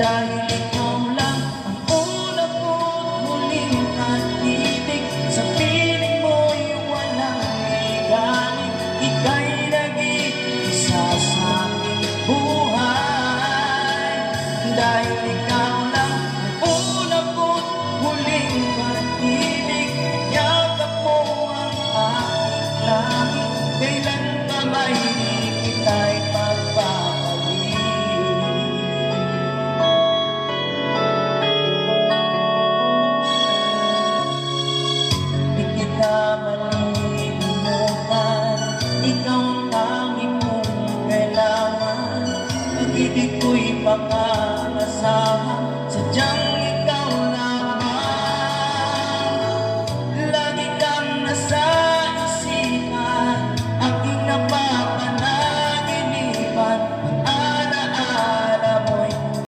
Dahil ikaw lang ang una ko't huling pag-ibig. Sa piling mo'y walang igaling. Ika'y nag-iisa sa aking buhay. Dahil ikaw